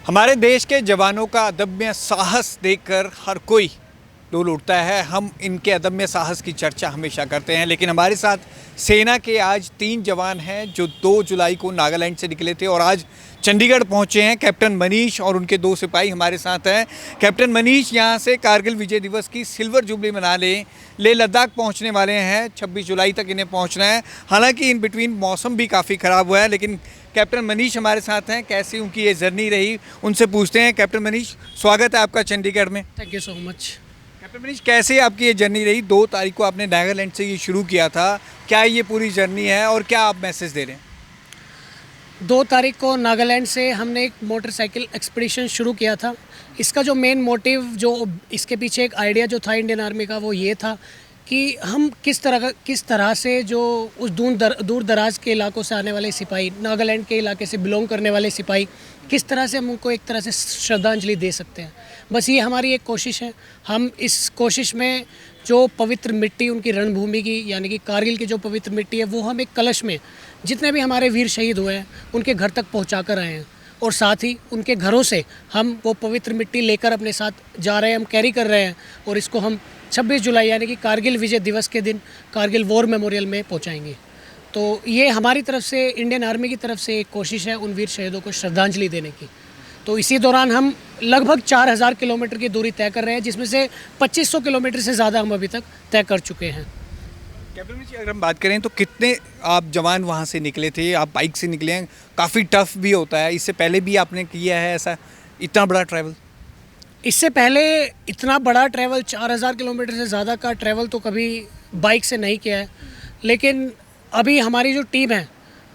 हमारे देश के जवानों का अदम्य साहस देखकर हर कोई डोल उठता है। हम इनके अदम्य साहस की चर्चा हमेशा करते हैं, लेकिन हमारे साथ सेना के आज 3 जवान हैं जो 2 जुलाई को नागालैंड से निकले थे और आज चंडीगढ़ पहुंचे हैं। कैप्टन मनीष और उनके 2 सिपाही हमारे साथ हैं। कैप्टन मनीष यहां से कारगिल विजय दिवस की सिल्वर जुबली मनाने लेह लद्दाख पहुंचने वाले हैं। 26 जुलाई तक इन्हें पहुंचना है। हालांकि इन बिटवीन मौसम भी काफ़ी ख़राब हुआ है, लेकिन कैप्टन मनीष हमारे साथ हैं। कैसी उनकी ये जर्नी रही, उनसे पूछते हैं। कैप्टन मनीष, स्वागत है आपका चंडीगढ़ में। Thank you so much. Captain Manish, कैसे आपकी ये जर्नी रही? 2 तारीख को आपने नागालैंड से ये शुरू किया था। क्या ये पूरी जर्नी है और क्या आप मैसेज दे रहे हैं? 2 तारीख को नागालैंड से हमने एक मोटरसाइकिल एक्सपीडिशन शुरू किया था। इसका जो मेन मोटिव, जो इसके पीछे एक आइडिया जो था इंडियन आर्मी का, वो ये था कि हम किस तरह से जो उस दूर दराज के इलाकों से आने वाले सिपाही, नागालैंड के इलाके से बिलोंग करने वाले सिपाही, किस तरह से हम उनको एक तरह से श्रद्धांजलि दे सकते हैं। बस ये हमारी एक कोशिश है। हम इस कोशिश में जो पवित्र मिट्टी उनकी रणभूमि की, यानी कि कारगिल की जो पवित्र मिट्टी है, वो हम एक कलश में जितने भी हमारे वीर शहीद हुए हैं उनके घर तक पहुंचा कर आए हैं, और साथ ही उनके घरों से हम वो पवित्र मिट्टी लेकर अपने साथ जा रहे हैं, हम कैरी कर रहे हैं, और इसको हम 26 जुलाई यानी कि कारगिल विजय दिवस के दिन कारगिल वॉर मेमोरियल में पहुंचाएंगे। तो ये हमारी तरफ से, इंडियन आर्मी की तरफ से एक कोशिश है उन वीर शहीदों को श्रद्धांजलि देने की। तो इसी दौरान हम लगभग 4000 किलोमीटर की दूरी तय कर रहे हैं, जिसमें से 2500 किलोमीटर से ज़्यादा हम अभी तक तय कर चुके हैं। कैप्टन जी, अगर हम बात करें तो कितने आप जवान वहाँ से निकले थे? आप बाइक से निकले हैं, काफ़ी टफ भी होता है। इससे पहले भी आपने किया है ऐसा इतना बड़ा ट्रैवल? इससे पहले इतना बड़ा ट्रैवल, 4000 किलोमीटर से ज़्यादा का ट्रैवल तो कभी बाइक से नहीं किया है। लेकिन अभी हमारी जो टीम है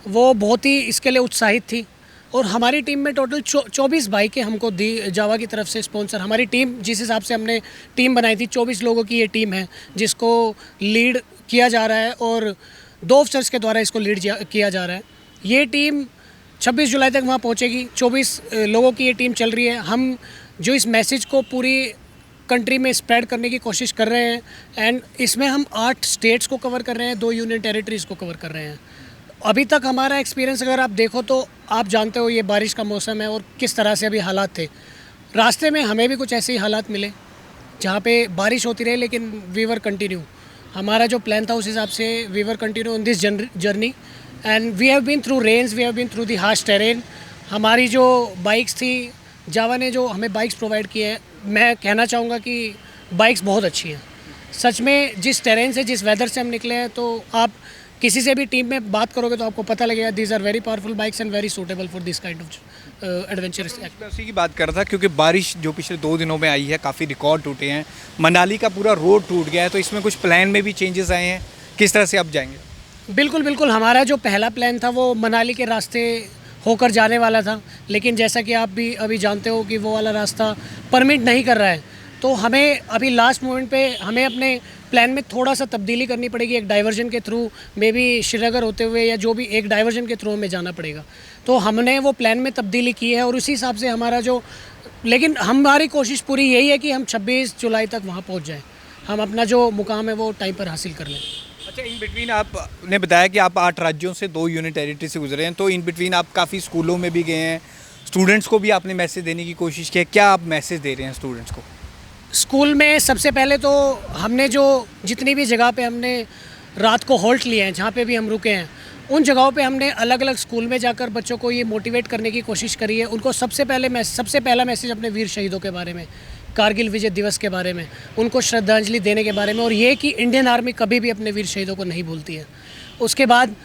वो बहुत ही इसके लिए उत्साहित थी, और हमारी टीम में टोटल 24 बाइकें हमको दी जावा की तरफ से स्पॉन्सर। हमारी टीम, जिस हिसाब से हमने टीम बनाई थी, 24 लोगों की ये टीम है जिसको लीड किया जा रहा है, और 2 ऑफिसर्स के द्वारा इसको लीड किया जा रहा है। ये टीम 26 जुलाई तक वहाँ पहुँचेगी। 24 लोगों की ये टीम चल रही है। हम जो इस मैसेज को पूरी कंट्री में स्प्रेड करने की कोशिश कर रहे हैं, एंड इसमें हम 8 स्टेट्स को कवर कर रहे हैं, 2 यूनियन टेरिटरीज़ को कवर कर रहे हैं। अभी तक हमारा एक्सपीरियंस अगर आप देखो तो आप जानते हो ये बारिश का मौसम है और किस तरह से अभी हालात थे। रास्ते में हमें भी कुछ ऐसे ही हालात मिले जहाँ पे बारिश होती रही, लेकिन वी वर कंटिन्यू। हमारा जो प्लान था उस हिसाब से we were continue on this journey, and we have been through rains, we have been through the harsh terrain. हमारी जो बाइक्स थी, जावा ने जो हमें बाइक्स प्रोवाइड किए हैं, मैं कहना चाहूँगा कि बाइक्स बहुत अच्छी हैं। सच में जिस टेरेन से, जिस वेदर से हम निकले हैं, तो आप किसी से भी टीम में बात करोगे तो आपको पता लगेगा these are very powerful bikes and very suitable for this kind of adventurous act. मैं उसी की बात कर रहा था, क्योंकि बारिश जो पिछले 2 दिनों में आई है, काफ़ी रिकॉर्ड टूटे हैं। मनाली का पूरा रोड टूट गया है, तो इसमें कुछ प्लान में भी चेंजेस आए हैं। किस तरह से आप जाएंगे? बिल्कुल बिल्कुल। हमारा जो पहला प्लान था वो मनाली के रास्ते होकर जाने वाला था, लेकिन जैसा कि आप भी अभी जानते हो कि वो वाला रास्ता परमिट नहीं कर रहा है, तो हमें अभी लास्ट मोमेंट पे हमें अपने प्लान में थोड़ा सा तब्दीली करनी पड़ेगी। एक डाइवर्जन के थ्रू, मे बी श्रीनगर होते हुए, या जो भी एक डाइवर्जन के थ्रू हमें जाना पड़ेगा। तो हमने वो प्लान में तब्दीली की है, और उसी हिसाब से हमारा जो, लेकिन हमारी कोशिश पूरी यही है कि हम 26 जुलाई तक वहाँ पहुँच जाएँ, हम अपना जो मुकाम है वो टाइम पर हासिल कर लें। अच्छा, इन बिटवीन आपने बताया कि आप 8 राज्यों से 2 यूनियन टेरिटरी से गुजरे हैं, तो इन बिटवीन आप काफ़ी स्कूलों में भी गए हैं, स्टूडेंट्स को भी आपने मैसेज देने की कोशिश की है। क्या आप मैसेज दे रहे हैं स्टूडेंट्स को? स्कूल में सबसे पहले तो हमने जो जितनी भी जगह पे हमने रात को होल्ट लिए हैं, जहाँ पे भी हम रुके हैं, उन जगहों पे हमने अलग अलग स्कूल में जाकर बच्चों को ये मोटिवेट करने की कोशिश करी है। उनको सबसे पहला मैसेज अपने वीर शहीदों के बारे में, कारगिल विजय दिवस के बारे में, उनको श्रद्धांजलि देने के बारे में, और ये कि इंडियन आर्मी कभी भी अपने वीर शहीदों को नहीं भूलती है। उसके बाद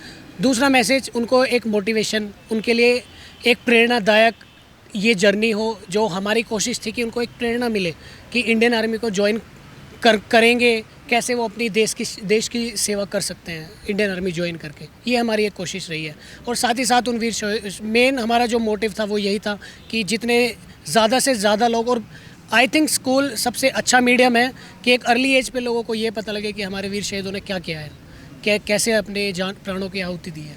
दूसरा मैसेज, उनको एक मोटिवेशन, उनके लिए एक प्रेरणादायक ये जर्नी हो। जो हमारी कोशिश थी कि उनको एक प्रेरणा मिले कि इंडियन आर्मी को ज्वाइन करेंगे, कैसे वो अपनी देश की सेवा कर सकते हैं इंडियन आर्मी ज्वाइन करके। ये हमारी एक कोशिश रही है। और साथ ही साथ उन वीर, मेन हमारा जो मोटिव था वो यही था कि जितने ज़्यादा से ज़्यादा लोग, और आई थिंक स्कूल सबसे अच्छा मीडियम है कि एक अर्ली एज पे लोगों को ये पता लगे कि हमारे वीर शहीदों ने क्या किया है, कैसे अपने प्राणों की आहुति दी है।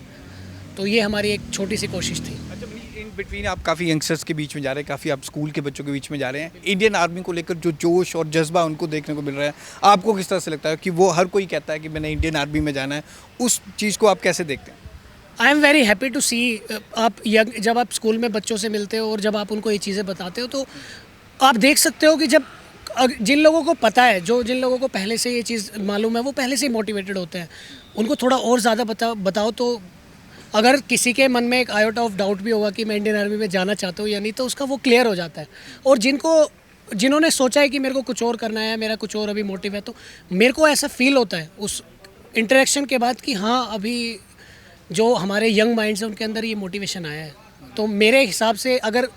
तो ये हमारी एक छोटी सी कोशिश थी। अच्छा, इन बिटवीन आप काफ़ी यंगस्टर्स के बीच में जा रहे हैं, काफ़ी आप स्कूल के बच्चों के बीच में जा रहे हैं। इंडियन आर्मी को लेकर जो जोश और जज्बा उनको देखने को मिल रहा है, आपको किस तरह से लगता है कि वो हर कोई कहता है कि मैंने इंडियन आर्मी में जाना है, उस चीज़ को आप कैसे देखते हैं? I am very happy to see आप यंग जब आप स्कूल में बच्चों से मिलते हो और जब आप उनको ये चीज़ें बताते हो तो आप देख सकते हो कि जब जिन लोगों को पता है, जिन लोगों को पहले से ये चीज़ मालूम है, वो पहले से ही मोटिवेटेड होते हैं। उनको थोड़ा और ज़्यादा बताओ तो अगर किसी के मन में एक आयोटा ऑफ डाउट भी होगा कि मैं इंडियन आर्मी में जाना चाहता हूँ या नहीं, तो उसका वो क्लियर हो जाता है। और जिन्होंने सोचा है कि मेरे को कुछ और करना है, मेरा कुछ और अभी मोटिव है, तो मेरे को ऐसा फील होता है उस इंटरेक्शन के बाद कि हाँ, अभी जो हमारे यंग माइंड्स हैं उनके अंदर ये मोटिवेशन आया है। तो मेरे हिसाब से अगर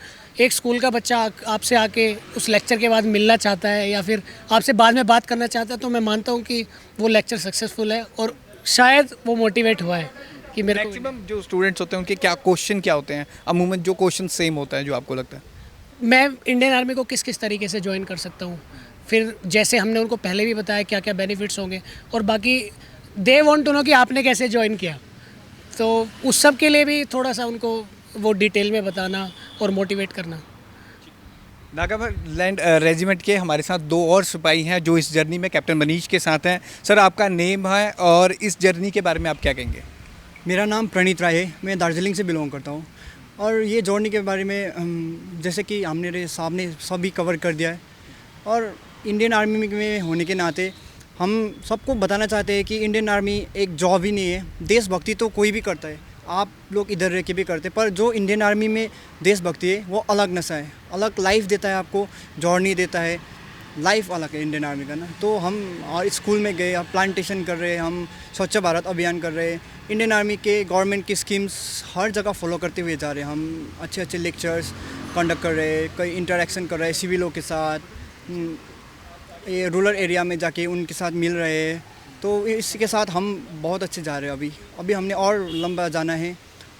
एक स्कूल का बच्चा आपसे आके उस लेक्चर के बाद मिलना चाहता है या फिर आपसे बाद में बात करना चाहता है, तो मैं मानता हूँ कि वो लेक्चर सक्सेसफुल है और शायद वो मोटिवेट हुआ है कि मेरे को। मैक्सिमम जो स्टूडेंट्स होते हैं उनके क्वेश्चन क्या होते हैं अमूमन, जो क्वेश्चन सेम होता है जो आपको लगता है? मैं इंडियन आर्मी को किस किस तरीके से ज्वाइन कर सकता हूँ, फिर जैसे हमने उनको पहले भी बताया क्या क्या बेनिफिट्स होंगे, और बाकी दे वांट टू नो कि आपने कैसे ज्वाइन किया, तो उस सब के लिए भी थोड़ा सा उनको वो डिटेल में बताना और मोटिवेट करना। नागालैंड रेजिमेंट के हमारे साथ दो और सिपाही हैं जो इस जर्नी में कैप्टन मनीष के साथ हैं। सर, आपका नेम है और इस जर्नी के बारे में आप क्या कहेंगे? मेरा नाम प्रणीत राय है, मैं दार्जिलिंग से बिलोंग करता हूँ। और ये जर्नी के बारे में जैसे कि हमने सामने सभी कवर कर दिया है, और इंडियन आर्मी में होने के नाते हम सबको बताना चाहते हैं कि इंडियन आर्मी एक जॉब ही नहीं है। देशभक्ति तो कोई भी करता है, आप लोग इधर रह के भी करते हैं, पर जो इंडियन आर्मी में देशभक्ति है वो अलग नशा है, अलग लाइफ देता है आपको, जर्नी देता है, लाइफ अलग है इंडियन आर्मी का ना। तो हम और स्कूल में गए, हम प्लांटेशन कर रहे हैं, हम स्वच्छ भारत अभियान कर रहे हैं, इंडियन आर्मी के गवर्नमेंट की स्कीम्स हर जगह फॉलो करते हुए जा रहे हैं। हम अच्छे अच्छे लेक्चर्स कंडक्ट कर रहे हैं, कई इंटरेक्शन कर रहे हैं सिविलों के साथ, ये रूरल एरिया में जाके उनके साथ मिल रहे हैं। तो इसके साथ हम बहुत अच्छे जा रहे हैं। अभी हमने और लंबा जाना है,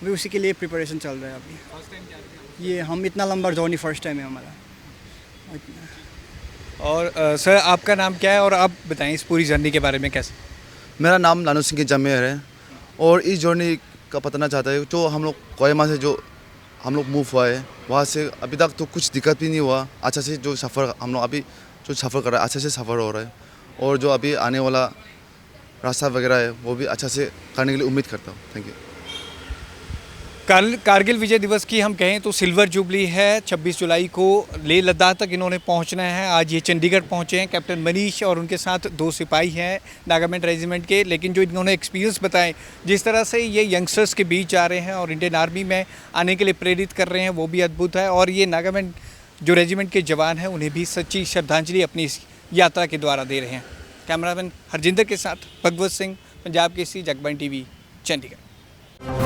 अभी उसी के लिए प्रिपरेशन चल रहा है। अभी ये हम इतना लंबा जर्नी फर्स्ट टाइम है हमारा। और सर, आपका नाम क्या है और आप बताएं इस पूरी जर्नी के बारे में कैसे? मेरा नाम नानू सिंह जमेर है, और इस जर्नी का बताना चाहता है जो हम लोग कोहिमा से जो हम लोग मूव हुआ है, वहाँ से अभी तक तो कुछ दिक्कत भी नहीं हुआ। अच्छा से जो सफ़र हम लोग अभी जो सफ़र कर रहा है, अच्छे से सफ़र हो रहा है, और जो अभी आने वाला रास्ता वगैरह है वो भी अच्छा से करने के लिए उम्मीद करता हूँ। Thank you. कारगिल विजय दिवस की हम कहें तो सिल्वर जुबली है। 26 जुलाई को लेह लद्दाख तक इन्होंने पहुंचना है। आज ये चंडीगढ़ पहुंचे हैं कैप्टन मनीष, और उनके साथ दो सिपाही हैं नागालैंड रेजिमेंट के। लेकिन जो इन्होंने एक्सपीरियंस बताए, जिस तरह से ये यंगस्टर्स के बीच जा रहे हैं और इंडियन आर्मी में आने के लिए प्रेरित कर रहे हैं, वो भी अद्भुत है। और ये नागालैंड जो रेजिमेंट के जवान हैं उन्हें भी सच्ची श्रद्धांजलि अपनी इस यात्रा के द्वारा दे रहे हैं। कैमरामैन हरजिंदर के साथ भगवत सिंह, पंजाब केसरी, जगबानी टीवी, चंडीगढ़।